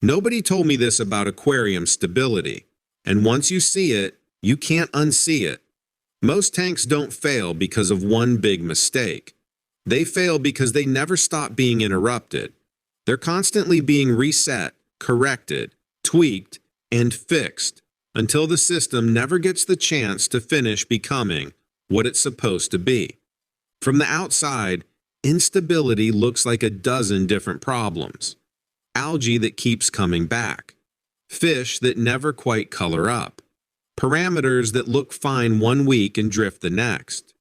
Nobody told me this about aquarium stability, and once you see it, you can't unsee it. Most tanks don't fail because of one big mistake. They fail because they never stop being interrupted. They're constantly being reset, corrected, tweaked, and fixed until the system never gets the chance to finish becoming what it's supposed to be. From the outside, instability looks like a dozen different problems. Algae that keeps coming back. Fish that never quite color up. Parameters that look fine one week and drift the next.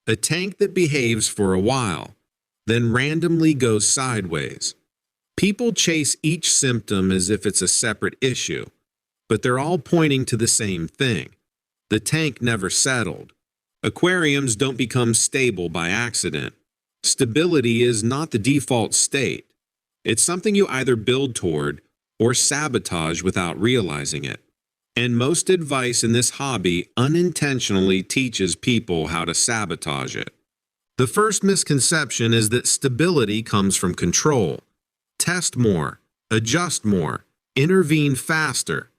A tank that behaves for a while, then randomly goes sideways. People chase each symptom as if it's a separate issue, but they're all pointing to the same thing. The tank never settled. Aquariums don't become stable by accident. Stability is not the default state. It's something you either build toward or sabotage without realizing it. And most advice in this hobby unintentionally teaches people how to sabotage it. The first misconception is that stability comes from control. Test more, adjust more, intervene faster.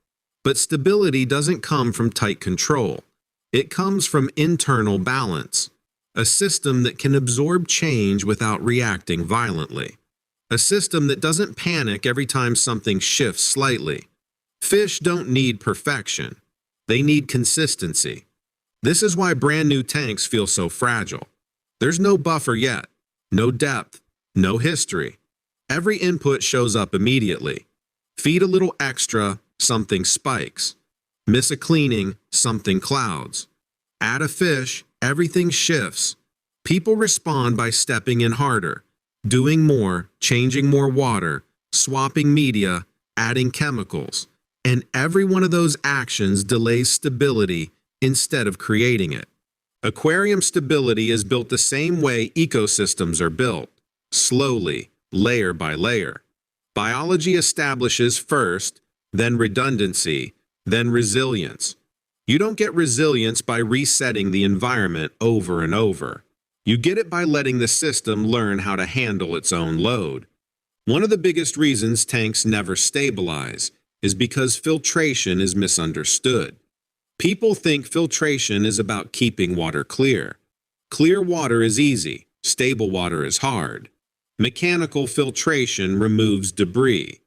But stability doesn't come from tight control. It comes from internal balance, a system that can absorb change without reacting violently, a system that doesn't panic every time something shifts slightly. Fish don't need perfection. They need consistency. This is why brand new tanks feel so fragile. There's no buffer yet, no depth, no history. Every input shows up immediately. Feed a little extra, something spikes. Miss a cleaning, something clouds. Add a fish, everything shifts. People respond by stepping in harder, doing more, changing more water, swapping media, adding chemicals. And every one of those actions delays stability instead of creating it. Aquarium stability is built the same way ecosystems are built, slowly, layer by layer. Biology establishes first, then redundancy, then resilience. You don't get resilience by resetting the environment over and over. You get it by letting the system learn how to handle its own load. One of the biggest reasons tanks never stabilize is because filtration is misunderstood. People think filtration is about keeping water clear. Clear water is easy, stable water is hard. Mechanical filtration removes debris.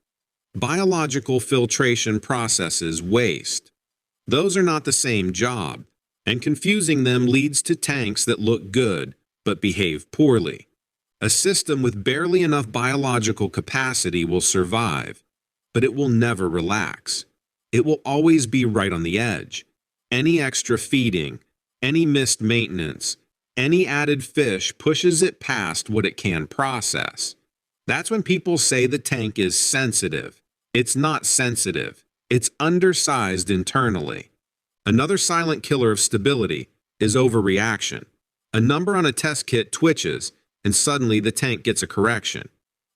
Biological filtration processes waste. Those are not the same job, and confusing them leads to tanks that look good but behave poorly. A system with barely enough biological capacity will survive, but it will never relax. It will always be right on the edge. Any extra feeding, any missed maintenance, any added fish pushes it past what it can process. That's when people say the tank is sensitive. It's not sensitive. It's undersized internally. Another silent killer of stability is overreaction. A number on a test kit twitches, and suddenly the tank gets a correction.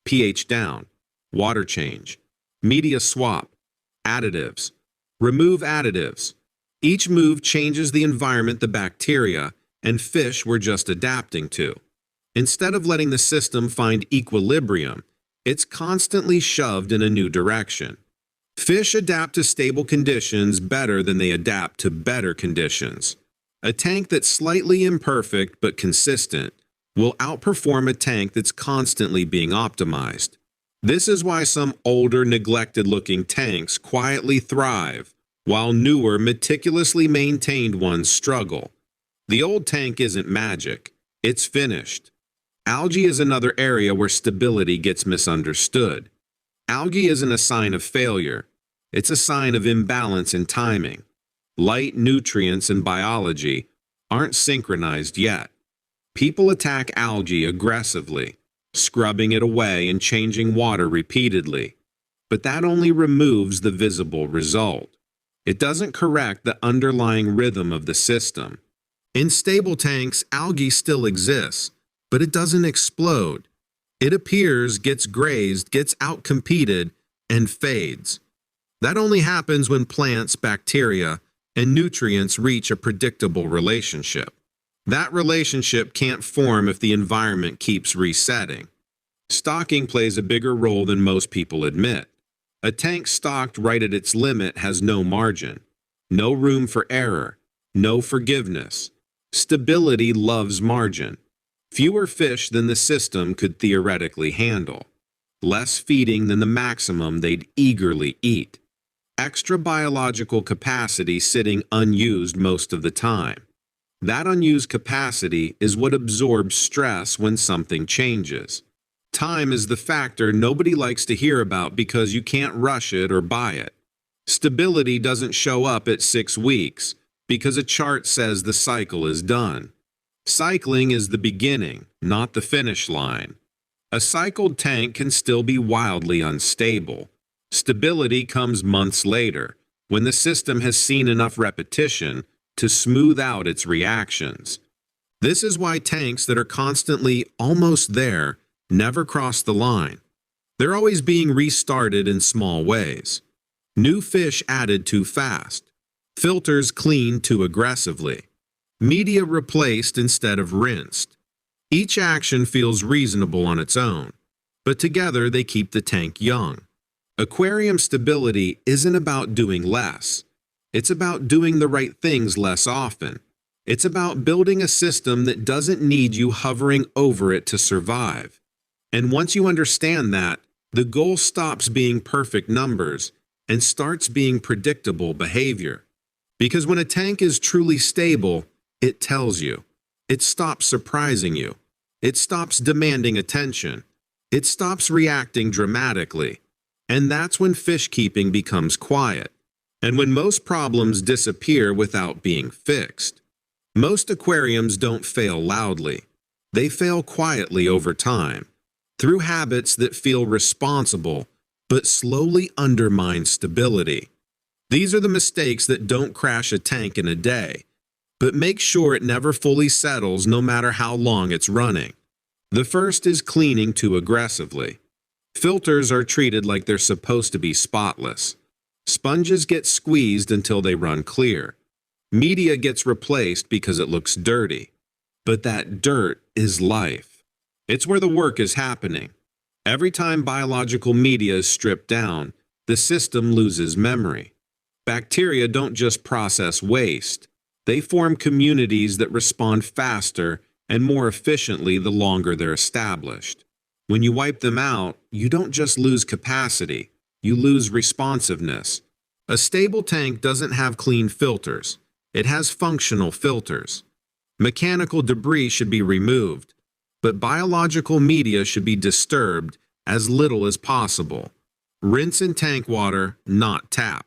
pH down, water change, media swap, additives. Remove additives. Each move changes the environment the bacteria and fish were just adapting to. Instead of letting the system find equilibrium, it's constantly shoved in a new direction. Fish adapt to stable conditions better than they adapt to better conditions. A tank that's slightly imperfect but consistent will outperform a tank that's constantly being optimized. This is why some older, neglected-looking tanks quietly thrive, while newer, meticulously maintained ones struggle. The old tank isn't magic. It's finished. Algae is another area where stability gets misunderstood. Algae isn't a sign of failure. It's a sign of imbalance in timing. Light, nutrients, and biology aren't synchronized yet. People attack algae aggressively, scrubbing it away and changing water repeatedly. But that only removes the visible result. It doesn't correct the underlying rhythm of the system. In stable tanks, algae still exists, but it doesn't explode. It appears, gets grazed, gets outcompeted, and fades. That only happens when plants, bacteria, and nutrients reach a predictable relationship. That relationship can't form if the environment keeps resetting. Stocking plays a bigger role than most people admit. A tank stocked right at its limit has no margin, no room for error, no forgiveness. Stability loves margin. Fewer fish than the system could theoretically handle. Less feeding than the maximum they'd eagerly eat. Extra biological capacity sitting unused most of the time. That unused capacity is what absorbs stress when something changes. Time is the factor nobody likes to hear about because you can't rush it or buy it. Stability doesn't show up at 6 weeks because a chart says the cycle is done. Cycling is the beginning, not the finish line. A cycled tank can still be wildly unstable. Stability comes months later, when the system has seen enough repetition to smooth out its reactions. This is why tanks that are constantly almost there never cross the line. They're always being restarted in small ways. New fish added too fast. Filters cleaned too aggressively. Media replaced instead of rinsed. Each action feels reasonable on its own, but together they keep the tank young. Aquarium stability isn't about doing less. It's about doing the right things less often. It's about building a system that doesn't need you hovering over it to survive. And once you understand that, the goal stops being perfect numbers and starts being predictable behavior. Because when a tank is truly stable, it tells you. It stops surprising you. It stops demanding attention. It stops reacting dramatically. And that's when fish keeping becomes quiet. And when most problems disappear without being fixed. Most aquariums don't fail loudly. They fail quietly over time, through habits that feel responsible but slowly undermine stability. These are the mistakes that don't crash a tank in a day, but make sure it never fully settles no matter how long it's running. The first is cleaning too aggressively. Filters are treated like they're supposed to be spotless. Sponges get squeezed until they run clear. Media gets replaced because it looks dirty. But that dirt is life. It's where the work is happening. Every time biological media is stripped down, the system loses memory. Bacteria don't just process waste. They form communities that respond faster and more efficiently the longer they're established. When you wipe them out, you don't just lose capacity, you lose responsiveness. A stable tank doesn't have clean filters. It has functional filters. Mechanical debris should be removed, but biological media should be disturbed as little as possible. Rinse in tank water, not tap.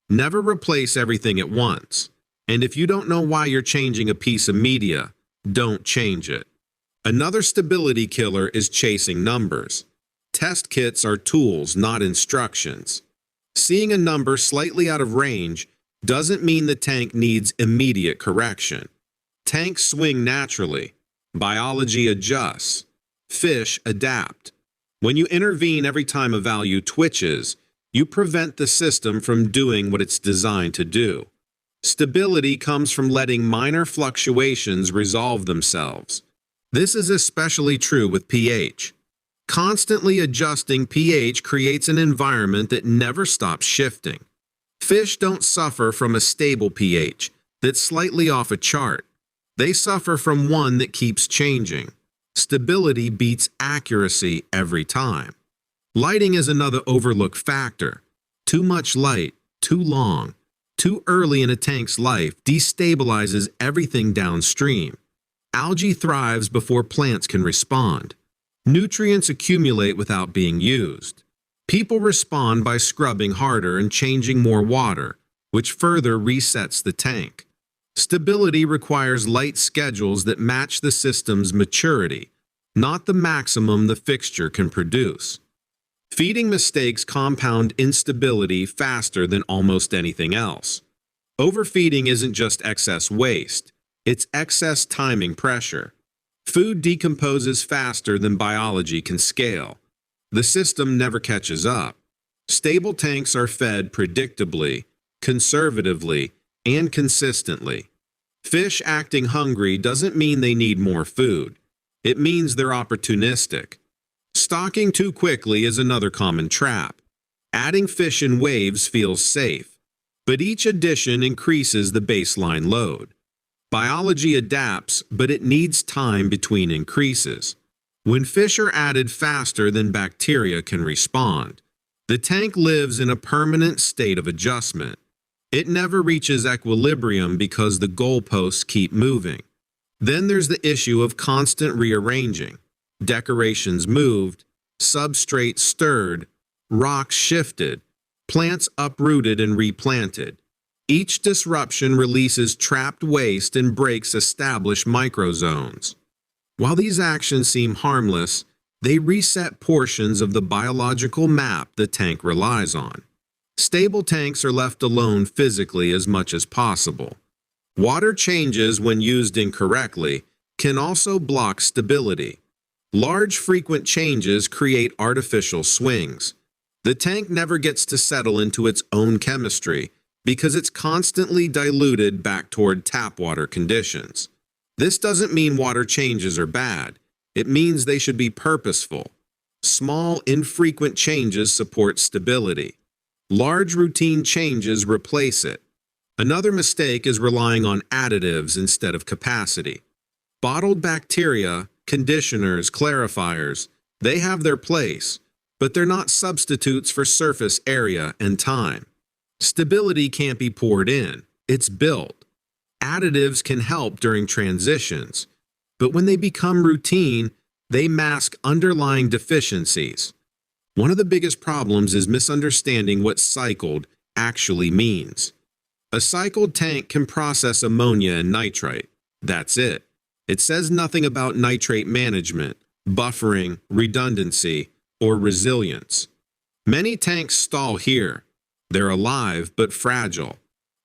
Never replace everything at once. And if you don't know why you're changing a piece of media, don't change it. Another stability killer is chasing numbers. Test kits are tools, not instructions. Seeing a number slightly out of range doesn't mean the tank needs immediate correction. Tanks swing naturally. Biology adjusts. Fish adapt. When you intervene every time a value twitches, you prevent the system from doing what it's designed to do. Stability comes from letting minor fluctuations resolve themselves. This is especially true with pH. Constantly adjusting pH creates an environment that never stops shifting. Fish don't suffer from a stable pH that's slightly off a chart. They suffer from one that keeps changing. Stability beats accuracy every time. Lighting is another overlooked factor. Too much light, too long, too early in a tank's life destabilizes everything downstream. Algae thrives before plants can respond. Nutrients accumulate without being used. People respond by scrubbing harder and changing more water, which further resets the tank. Stability requires light schedules that match the system's maturity, not the maximum the fixture can produce. Feeding mistakes compound instability faster than almost anything else. Overfeeding isn't just excess waste, it's excess timing pressure. Food decomposes faster than biology can scale. The system never catches up. Stable tanks are fed predictably, conservatively, and consistently. Fish acting hungry doesn't mean they need more food. It means they're opportunistic. Stocking too quickly is another common trap. Adding fish in waves feels safe, but each addition increases the baseline load. Biology adapts, but it needs time between increases. When fish are added faster than bacteria can respond, the tank lives in a permanent state of adjustment. It never reaches equilibrium because the goalposts keep moving. Then there's the issue of constant rearranging. Decorations moved, substrate stirred, rocks shifted, plants uprooted and replanted. Each disruption releases trapped waste and breaks established microzones. While these actions seem harmless, they reset portions of the biological map the tank relies on. Stable tanks are left alone physically as much as possible. Water changes, when used incorrectly, can also block stability. Large frequent changes create artificial swings. The tank never gets to settle into its own chemistry because it's constantly diluted back toward tap water conditions. This doesn't mean water changes are bad. It means they should be purposeful. Small, infrequent changes support stability. Large routine changes replace it. Another mistake is relying on additives instead of capacity. Bottled bacteria, conditioners, clarifiers, they have their place, but they're not substitutes for surface area and time. Stability can't be poured in, it's built. Additives can help during transitions, but when they become routine, they mask underlying deficiencies. One of the biggest problems is misunderstanding what cycled actually means. A cycled tank can process ammonia and nitrite. That's it. It says nothing about nitrate management, buffering, redundancy, or resilience. Many tanks stall here. They're alive but fragile.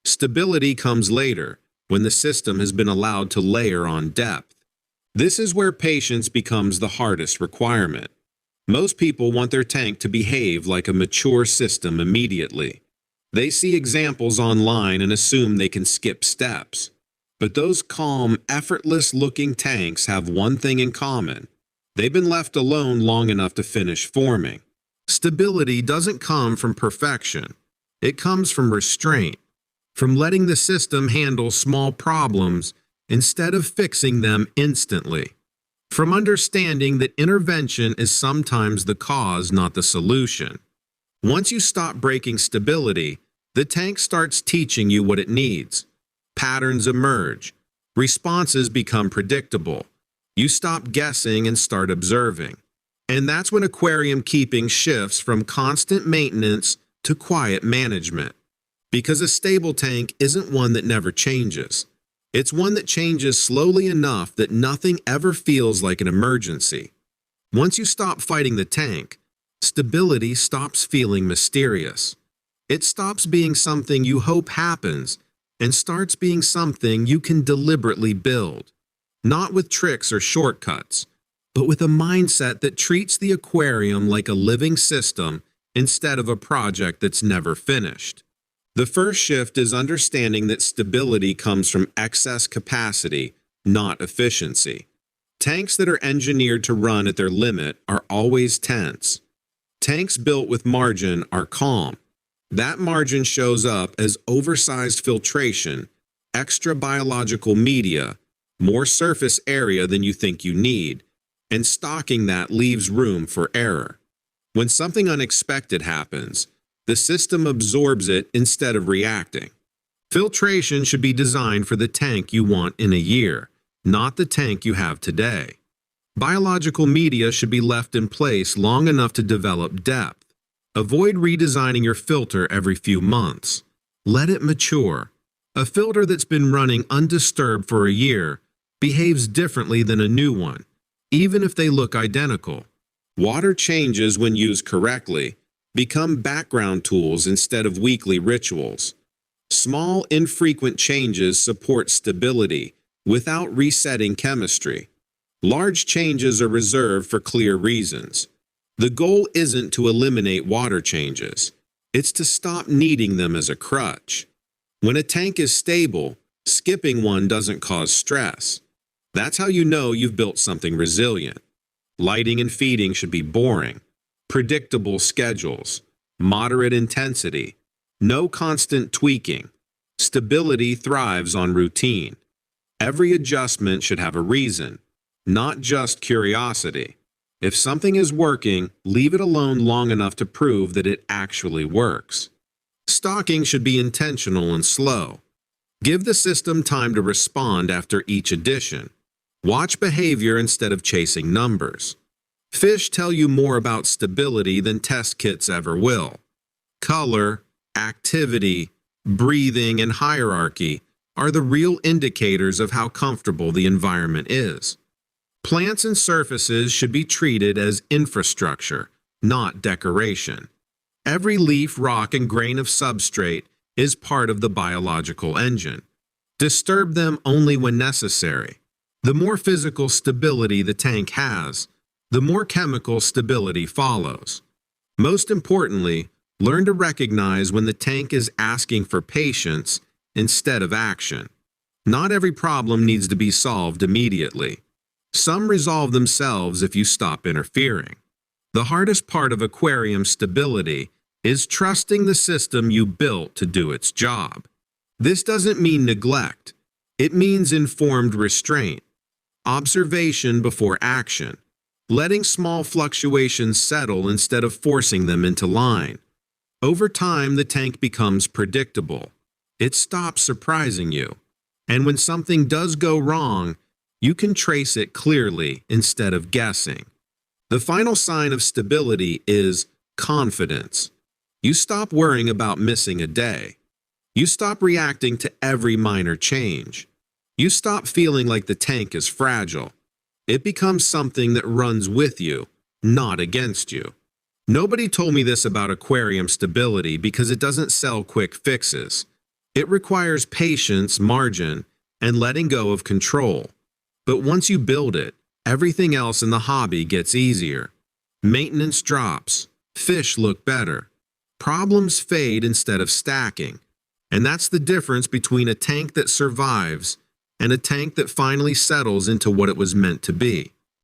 Stability comes later, when the system has been allowed to layer on depth. This is where patience becomes the hardest requirement. Most people want their tank to behave like a mature system immediately. They see examples online and assume they can skip steps. But those calm, effortless-looking tanks have one thing in common. They've been left alone long enough to finish forming. Stability doesn't come from perfection. It comes from restraint, from letting the system handle small problems instead of fixing them instantly, from understanding that intervention is sometimes the cause, not the solution. Once you stop breaking stability, the tank starts teaching you what it needs. Patterns emerge. Responses become predictable. You stop guessing and start observing. And that's when aquarium keeping shifts from constant maintenance to quiet management. Because a stable tank isn't one that never changes. It's one that changes slowly enough that nothing ever feels like an emergency. Once you stop fighting the tank, stability stops feeling mysterious. It stops being something you hope happens and starts being something you can deliberately build. Not with tricks or shortcuts, but with a mindset that treats the aquarium like a living system instead of a project that's never finished. The first shift is understanding that stability comes from excess capacity, not efficiency. Tanks that are engineered to run at their limit are always tense. Tanks built with margin are calm. That margin shows up as oversized filtration, extra biological media, more surface area than you think you need, and stocking that leaves room for error. When something unexpected happens, the system absorbs it instead of reacting. Filtration should be designed for the tank you want in a year, not the tank you have today. Biological media should be left in place long enough to develop depth. Avoid redesigning your filter every few months. Let it mature. A filter that's been running undisturbed for a year behaves differently than a new one, even if they look identical. Water changes, when used correctly, become background tools instead of weekly rituals. Small, infrequent changes support stability without resetting chemistry. Large changes are reserved for clear reasons. The goal isn't to eliminate water changes. It's to stop needing them as a crutch. When a tank is stable, skipping one doesn't cause stress. That's how you know you've built something resilient. Lighting and feeding should be boring. Predictable schedules. moderate intensity, no constant tweaking. Stability thrives on routine. Every adjustment should have a reason, not just curiosity. If something is working, leave it alone long enough to prove that it actually works. Stocking should be intentional and slow. Give the system time to respond after each addition. Watch behavior instead of chasing numbers. Fish tell you more about stability than test kits ever will. Color, activity, breathing, and hierarchy are the real indicators of how comfortable the environment is. Plants and surfaces should be treated as infrastructure, not decoration. Every leaf, rock, and grain of substrate is part of the biological engine. Disturb them only when necessary. The more physical stability the tank has, the more chemical stability follows. Most importantly, learn to recognize when the tank is asking for patience instead of action. Not every problem needs to be solved immediately. Some resolve themselves if you stop interfering. The hardest part of aquarium stability is trusting the system you built to do its job. This doesn't mean neglect. It means informed restraint. Observation before action. Letting small fluctuations settle instead of forcing them into line. Over time, the tank becomes predictable. It stops surprising you. And when something does go wrong, you can trace it clearly instead of guessing. The final sign of stability is confidence. You stop worrying about missing a day. You stop reacting to every minor change. You stop feeling like the tank is fragile. It becomes something that runs with you, not against you. Nobody told me this about aquarium stability because it doesn't sell quick fixes. It requires patience, margin, and letting go of control. But once you build it, everything else in the hobby gets easier. Maintenance drops. Fish look better. Problems fade instead of stacking. And that's the difference between a tank that survives and a tank that finally settles into what it was meant to be.